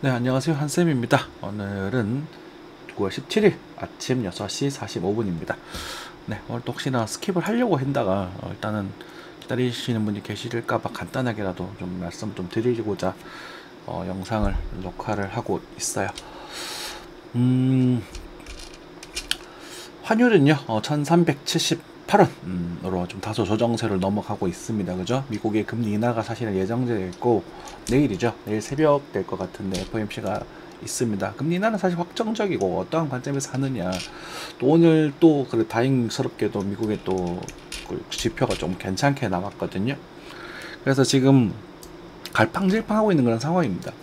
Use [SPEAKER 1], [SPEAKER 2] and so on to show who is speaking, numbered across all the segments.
[SPEAKER 1] 네, 안녕하세요. 한쌤입니다. 오늘은 9월 17일 아침 6시 45분입니다. 네, 오늘도 혹시나 스킵을 하려고 했다가 일단은 기다리시는 분이 계실까봐 간단하게라도 좀 말씀 좀 드리고자 영상을 녹화를 하고 있어요. 환율은요, 1378원으로 좀 다소 조정세를 넘어가고 있습니다. 그죠? 미국의 금리 인하가 사실은 예정되어 있고, 내일이죠. 내일 새벽 될 것 같은데, FOMC가 있습니다. 금리 인하는 사실 확정적이고, 어떠한 관점에서 하느냐. 또 오늘 또, 다행스럽게도 미국의 그 지표가 좀 괜찮게 나왔거든요. 그래서 지금 갈팡질팡하고 있는 그런 상황입니다.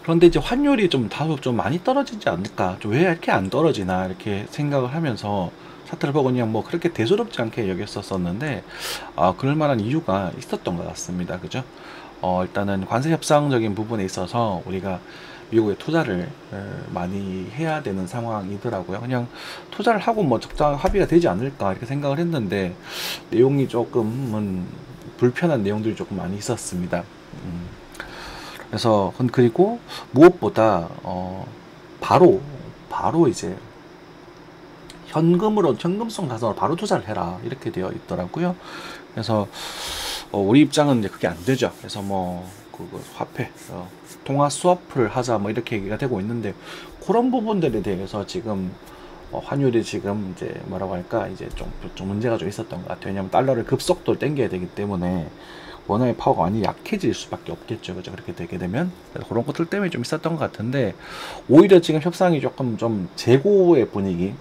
[SPEAKER 1] 그런데 이제 환율이 좀 다소 좀 많이 떨어지지 않을까, 좀 왜 이렇게 안 떨어지나 이렇게 생각을 하면서 차트를 보고 그냥 뭐 그렇게 대수롭지 않게 여겼었는데, 그럴 만한 이유가 있었던 것 같습니다. 그죠? 일단은 관세 협상적인 부분에 있어서 우리가 미국에 투자를 많이 해야 되는 상황이더라고요. 그냥 투자를 하고 뭐 적당 합의가 되지 않을까 이렇게 생각을 했는데, 내용이 조금은 불편한 내용들이 조금 많이 있었습니다. 그래서 그리고 무엇보다 바로 이제 현금성 자산으로 바로 투자를 해라 이렇게 되어 있더라고요. 그래서 우리 입장은 이제 그게 안 되죠. 그래서 뭐 그 화폐 통화 스와프를 하자 뭐 이렇게 얘기가 되고 있는데, 그런 부분들에 대해서 지금 환율이 지금 이제 뭐라고 할까, 이제 좀 문제가 좀 있었던 것 같아요. 왜냐면 달러를 급속도로 당겨야 되기 때문에 원화의 파워가 많이 약해질 수밖에 없겠죠. 그죠? 그렇게 되게 되면. 그래서 그런 것들 때문에 좀 있었던 것 같은데, 오히려 지금 협상이 조금 좀 재고의 분위기.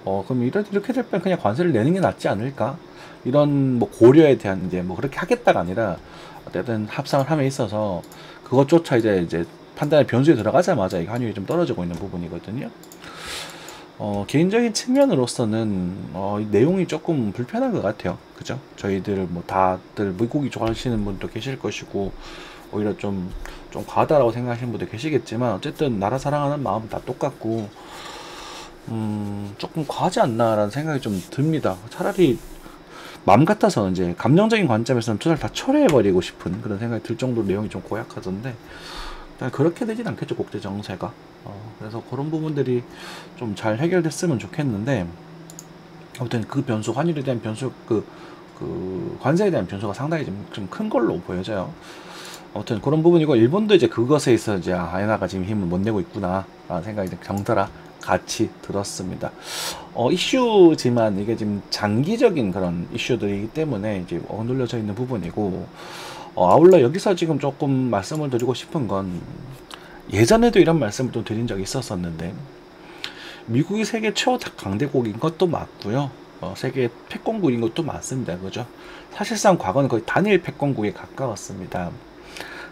[SPEAKER 1] 그럼 이렇게 될 바엔 그냥 관세를 내는 게 낫지 않을까? 이런 뭐 고려에 대한 이제 뭐 그렇게 하겠다가 아니라, 어쨌든 합상을 함에 있어서 그것조차 이제 판단의 변수에 들어가자마자 이 환율이 좀 떨어지고 있는 부분이거든요. 개인적인 측면으로서는 이 내용이 조금 불편한 것 같아요. 그죠? 저희들 뭐 다들 미국이 좋아하시는 분도 계실 것이고, 오히려 좀 과하다라고 생각하시는 분도 계시겠지만, 어쨌든 나라 사랑하는 마음은 다 똑같고, 조금 과하지 않나라는 생각이 좀 듭니다. 차라리 마음 같아서 이제 감정적인 관점에서는 투자를 다 철회해버리고 싶은 그런 생각이 들 정도로 내용이 좀 고약하던데, 그렇게 되진 않겠죠, 국제 정세가. 그래서 그런 부분들이 좀 잘 해결됐으면 좋겠는데, 아무튼 그 변수, 환율에 대한 변수, 그 관세에 대한 변수가 상당히 좀 큰 걸로 보여져요. 아무튼 그런 부분이고, 일본도 이제 그것에 있어 이제 아에나가 지금 힘을 못 내고 있구나 라는 생각이 정달아 같이 들었습니다. 이슈지만 이게 지금 장기적인 그런 이슈들이기 때문에 이제 억눌려져 있는 부분이고, 아울러 여기서 지금 조금 말씀을 드리고 싶은 건, 예전에도 이런 말씀을 또 드린 적이 있었었는데, 미국이 세계 최고 강대국인 것도 맞고요. 세계 패권국인 것도 맞습니다. 그죠? 사실상 과거는 거의 단일 패권국에 가까웠습니다.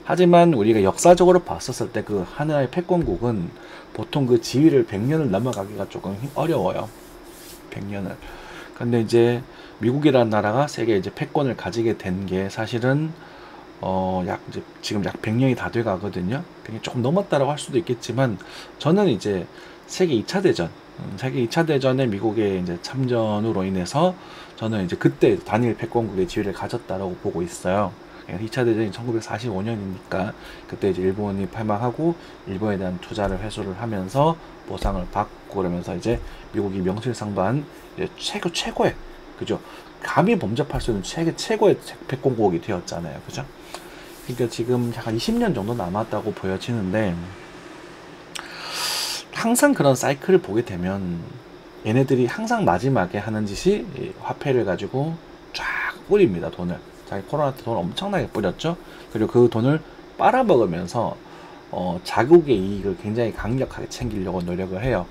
[SPEAKER 1] 하지만 우리가 역사적으로 봤었을 때 그 하나의 패권국은 보통 그 지위를 100년을 넘어가기가 조금 어려워요. 100년을. 근데 이제 미국이라는 나라가 세계 이제 패권을 가지게 된 게 사실은 지금 약 100년이 다 돼 가거든요. 조금 넘었다라고 할 수도 있겠지만, 저는 이제 세계 2차 대전, 세계 2차 대전에 미국의 이제 참전으로 인해서 저는 이제 그때 단일 패권국의 지위를 가졌다라고 보고 있어요. 2차 대전이 1945년이니까 그때 이제 일본이 패망하고 일본에 대한 투자를 회수를 하면서 보상을 받고, 그러면서 이제 미국이 명실상부한 이제 최고의, 그죠? 감히 범접할 수 있는 최고의 패권국이 되었잖아요. 그죠? 그러니까 지금 한 20년 정도 남았다고 보여지는데, 항상 그런 사이클을 보게 되면 얘네들이 항상 마지막에 하는 짓이 화폐를 가지고 쫙 뿌립니다. 돈을. 자기 코로나 때 돈 엄청나게 뿌렸죠. 그리고 그 돈을 빨아먹으면서 자국의 이익을 굉장히 강력하게 챙기려고 노력을 해요.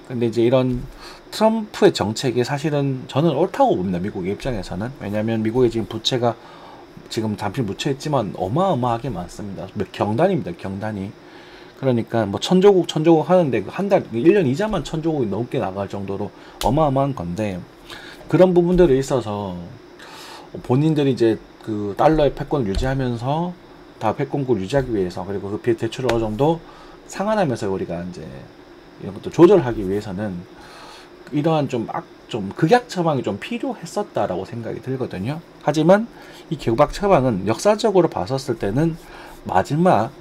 [SPEAKER 1] 근데 이제 이런 트럼프의 정책이 사실은 저는 옳다고 봅니다. 미국의 입장에서는. 왜냐하면 미국의 지금 부채가 지금 잠시 묻혀있지만 어마어마하게 많습니다. 경단입니다. 경단이. 그러니까 뭐 천조국 하는데 한 달, 1년 이자만 천조국이 넘게 나갈 정도로 어마어마한 건데, 그런 부분들에 있어서 본인들이 이제 그 달러의 패권을 유지하면서 다 패권국을 유지하기 위해서, 그리고 그 대출을 어느 정도 상환하면서 우리가 이제 이런 것도 조절하기 위해서는 이러한 좀 극약 처방이 좀 필요했었다라고 생각이 들거든요. 하지만 이 극약 처방은 역사적으로 봤었을 때는 마지막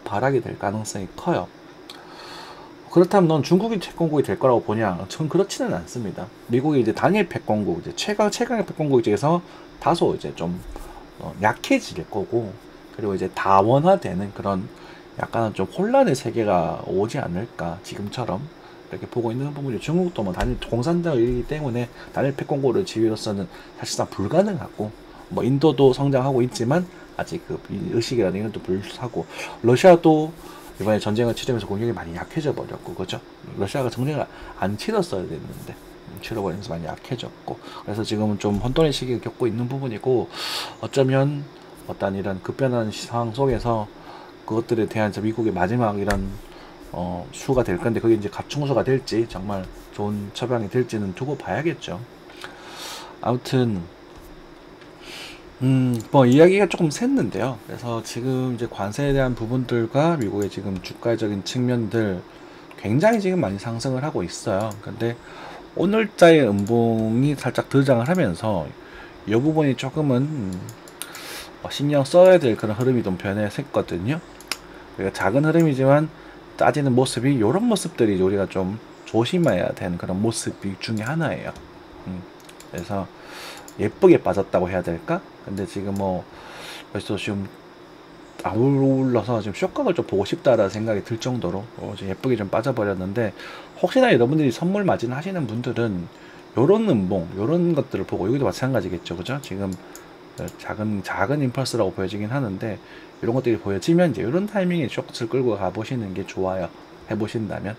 [SPEAKER 1] 발악이 될 가능성이 커요. 그렇다면 넌 중국이 패권국이 될 거라고 보냐? 전 그렇지는 않습니다. 미국이 이제 단일 패권국, 이제 최강의 패권국 중에서 다소 이제 좀 약해질 거고, 그리고 이제 다원화되는 그런 약간은 좀 혼란의 세계가 오지 않을까, 지금처럼 이렇게 보고 있는 부분이. 중국도 뭐 단일 공산당이기 때문에 단일 패권국을 지위로서는 사실상 불가능하고, 뭐 인도도 성장하고 있지만 아직 그 의식이라는 이런 또 불하고, 러시아도 이번에 전쟁을 치르면서 공격이 많이 약해져 버렸고, 그죠? 러시아가 전쟁을 안 치렀어야 됐는데 치러버리면서 많이 약해졌고, 그래서 지금은 좀 혼돈의 시기를 겪고 있는 부분이고, 어쩌면 어떤 이런 급변하는 상황 속에서 그것들에 대한 미국의 마지막 이런 수가 될 건데, 그게 이제 갑충수가 될지 정말 좋은 처방이 될지는 두고 봐야겠죠. 아무튼 뭐 이야기가 조금 샜는데요. 그래서 지금 이제 관세에 대한 부분들과 미국의 지금 주가적인 측면들 굉장히 지금 많이 상승을 하고 있어요. 근데 오늘자의 음봉이 살짝 등장을 하면서 이 부분이 조금은 신경 써야 될 그런 흐름이 좀 변했거든요. 그러니까 작은 흐름이지만 따지는 모습이 이런 모습들이 우리가 좀 조심해야 되는 그런 모습 중에 하나예요. 그래서 예쁘게 빠졌다고 해야 될까? 근데 지금 뭐 벌써 지금 아울러서 지금 쇼각을 좀 보고 싶다라는 생각이 들 정도로 좀 예쁘게 좀 빠져버렸는데, 혹시나 여러분들이 선물 맞이는 하시는 분들은 요런 음봉, 요런 것들을 보고, 여기도 마찬가지겠죠, 그죠? 지금 작은 임펄스라고 보여지긴 하는데, 이런 것들이 보여지면 이제 이런 타이밍에 쇼크를 끌고 가보시는 게 좋아요. 해보신다면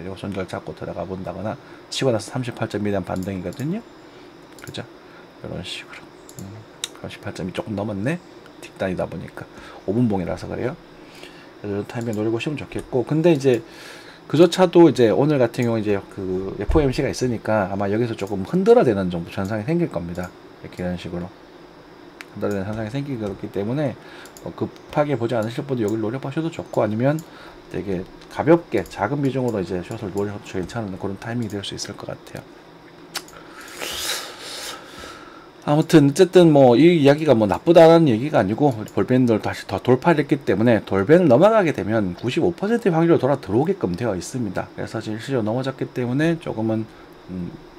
[SPEAKER 1] 요 손절 잡고 들어가 본다거나, 치고 나서 38점에 대한 반등이거든요, 그죠? 이런 식으로 38점이 조금 넘었네, 뒷단이다 보니까 5분봉이라서 그래요. 그래서 타이밍에 노려보시면 좋겠고, 근데 이제 그조차도 이제 오늘 같은 경우 이제 그 FOMC가 있으니까 아마 여기서 조금 흔들어대는 정도 현상이 생길 겁니다. 이렇게 이런 식으로 흔들어대는 현상이 생기기 때문에 급하게 보지 않으실 분도 여기를 노려보셔도 좋고, 아니면 되게 가볍게 작은 비중으로 이제 숏을 노려도 괜찮은 그런 타이밍이 될 수 있을 것 같아요. 아무튼 어쨌든 뭐 이 이야기가 뭐 나쁘다는 얘기가 아니고, 볼펜들 다시 더 돌파를 했기 때문에 돌펜을 넘어가게 되면 95%의 확률로 돌아 들어오게끔 되어 있습니다. 그래서 실시로 넘어졌기 때문에 조금은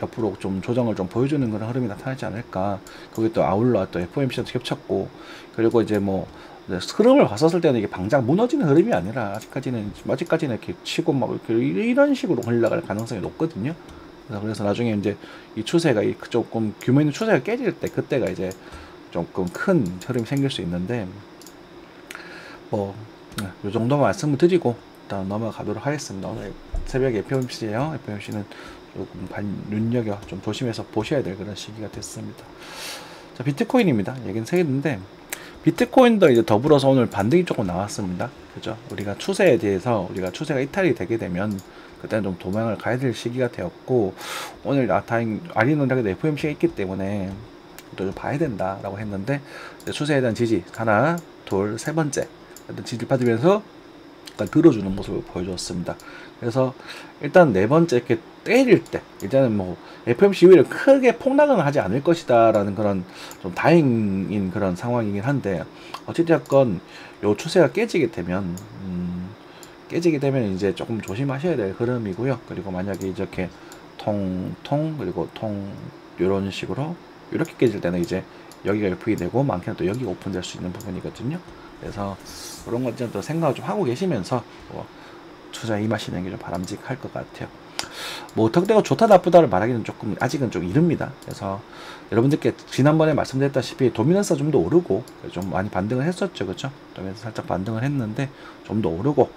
[SPEAKER 1] 옆으로 좀 조정을 좀 보여주는 그런 흐름이 나타나지 않을까. 거기 또 아울러 또 FOMC도 겹쳤고, 그리고 이제 뭐 흐름을 봤었을 때는 이게 방장 무너지는 흐름이 아니라 아직까지는 이렇게 치고 막 이런 식으로 흘러갈 가능성이 높거든요. 그래서 나중에 이제 이 추세가 조금 규모 있는 추세가 깨질 때, 그때가 이제 조금 큰 흐름이 생길 수 있는데, 뭐 요 정도만 말씀을 드리고 일단 넘어가도록 하겠습니다. 오늘 새벽에 FOMC예요. FOMC는 조금 눈여겨 좀 조심해서 보셔야 될 그런 시기가 됐습니다. 자, 비트코인입니다. 얘기는 세겠는데, 비트코인도 이제 더불어서 오늘 반등이 조금 나왔습니다. 그죠? 우리가 추세에 대해서, 우리가 추세가 이탈이 되게 되면 그때는 좀 도망을 가야 될 시기가 되었고, 오늘 다행 아리노락에도 FOMC가 있기 때문에 또 좀 봐야 된다라고 했는데, 추세에 대한 지지 하나, 둘, 세 번째 지지를 받으면서 약간 들어주는 모습을 보여줬습니다. 그래서 일단 네 번째 이렇게 때릴 때 일단은 뭐 FOMC 이후에 크게 폭락은 하지 않을 것이다 라는 그런 좀 다행인 그런 상황이긴 한데, 어찌됐건 요 추세가 깨지게 되면 이제 조금 조심하셔야 될 흐름이고요. 그리고 만약에 이렇게 그리고 이런 식으로 이렇게 깨질 때는 이제 여기가 오픈이 되고, 많게는 또 여기가 오픈될 수 있는 부분이거든요. 그래서 그런 것 좀 더 생각을 좀 하고 계시면서 투자에 임하시는 게 좀 바람직할 것 같아요. 뭐 어떻게 좋다 나쁘다를 말하기는 조금 아직은 좀 이릅니다. 그래서 여러분들께 지난번에 말씀드렸다시피 도미넌스가 좀 더 오르고 좀 많이 반등을 했었죠, 그렇죠? 도미넌스 살짝 반등을 했는데 좀 더 오르고,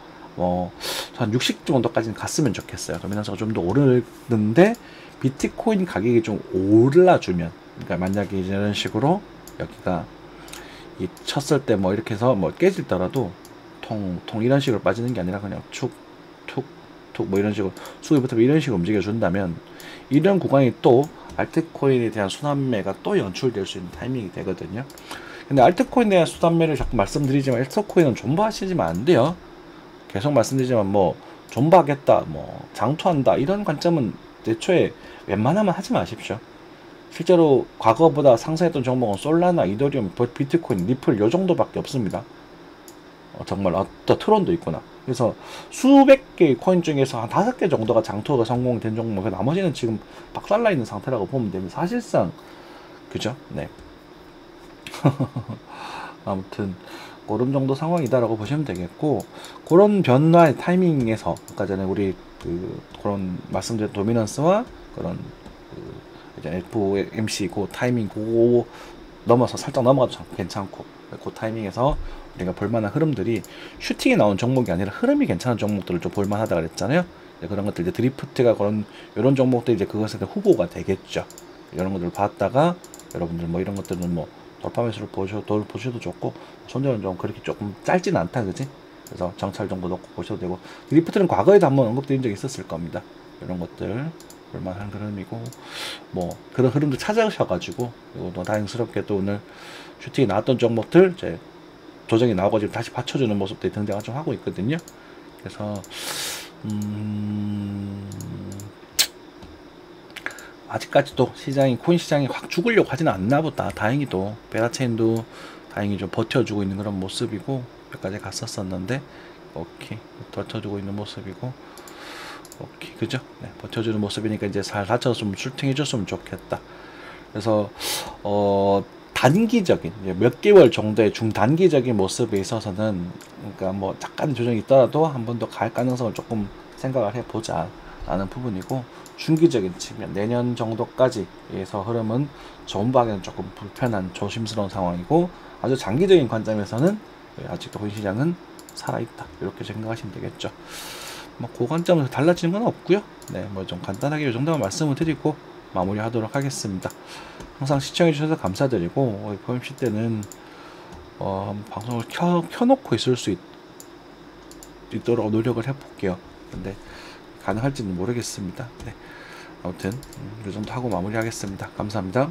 [SPEAKER 1] 한 60 정도까지는 갔으면 좋겠어요. 도미넌스가 좀 더 오르는데 비트코인 가격이 좀 올라주면, 그러니까 만약에 이런 식으로 여기가 이 쳤을 때 뭐 이렇게 해서 뭐 깨질더라도 통 이런 식으로 빠지는 게 아니라 그냥 툭툭툭 뭐 이런 식으로 수급부터 이런 식으로 움직여 준다면, 이런 구간이 또 알트코인에 대한 순환매가 또 연출될 수 있는 타이밍이 되거든요. 근데 알트코인에 대한 순환매를 자꾸 말씀드리지만, 알트코인은 존버하시지만 안 돼요. 계속 말씀드리지만 뭐 존버하겠다, 뭐 장투한다, 이런 관점은 애초에 웬만하면 하지 마십시오. 실제로 과거보다 상승했던 종목은 솔라나, 이더리움, 비트코인, 리플 요 정도밖에 없습니다. 정말 또 트론도 있구나. 그래서 수백 개의 코인 중에서 한 5개 정도가 장투가 성공된 종목, 나머지는 지금 박살나 있는 상태라고 보면 됩니다. 사실상 그죠? 네. 아무튼 그런 정도 상황이다라고 보시면 되겠고, 그런 변화의 타이밍에서 아까 전에 우리 그런 말씀드린 도미넌스와 그런 이제 FOMC 그 타이밍 그거 넘어서 살짝 넘어가도 괜찮고, 그 타이밍에서 우리가 볼만한 흐름들이 슈팅이 나온 종목이 아니라 흐름이 괜찮은 종목들을 좀 볼만하다 그랬잖아요. 그런 것들 이제 드리프트가 그런 이런 종목들 이제 그것에 대한 후보가 되겠죠. 이런 것들을 봤다가 여러분들 뭐 이런 것들은 뭐 돌파 매수를 보셔도 좋고, 손절은 좀 그렇게 조금 짧지는 않다, 그지? 그래서 정찰 정도 넣고 보셔도 되고, 드리프트는 과거에도 한번 언급드린 적이 있었을 겁니다. 이런 것들 볼만한 흐름이고, 뭐 그런 흐름도 찾아오셔가지고, 그리고 또 다행스럽게 또 오늘 슈팅이 나왔던 종목들 이제 조정이 나오고 지금 다시 받쳐주는 모습들이 등장을 좀 하고 있거든요. 그래서 아직까지도 시장이, 코인 시장이 확 죽으려고 하지는 않나 보다. 다행히도 베라체인도 다행히 좀 버텨주고 있는 그런 모습이고, 여기까지 갔었었는데 오케이, 버텨주고 있는 모습이고, 오케이, 그죠? 네, 버텨주는 모습이니까 이제 잘 다쳐서 슈팅해줬으면 좋겠다. 그래서 단기적인 몇 개월 정도의 중단기적인 모습에 있어서는, 그러니까 뭐 잠깐 조정이 있더라도 한 번 더 갈 가능성을 조금 생각을 해보자 라는 부분이고, 중기적인 측면 내년 정도까지 해서 흐름은 좋은 방향은 조금 불편한 조심스러운 상황이고, 아주 장기적인 관점에서는 아직도 본 시장은 살아있다, 이렇게 생각하시면 되겠죠. 뭐 그 관점에서 달라지는 건 없고요. 네, 뭐 좀 간단하게 이 정도만 말씀을 드리고 마무리하도록 하겠습니다. 항상 시청해 주셔서 감사드리고, FOMC 때는 방송을 켜놓고 있을 수 있도록 노력을 해볼게요. 근데 가능할지는 모르겠습니다. 네, 아무튼 이 정도 하고 마무리하겠습니다. 감사합니다.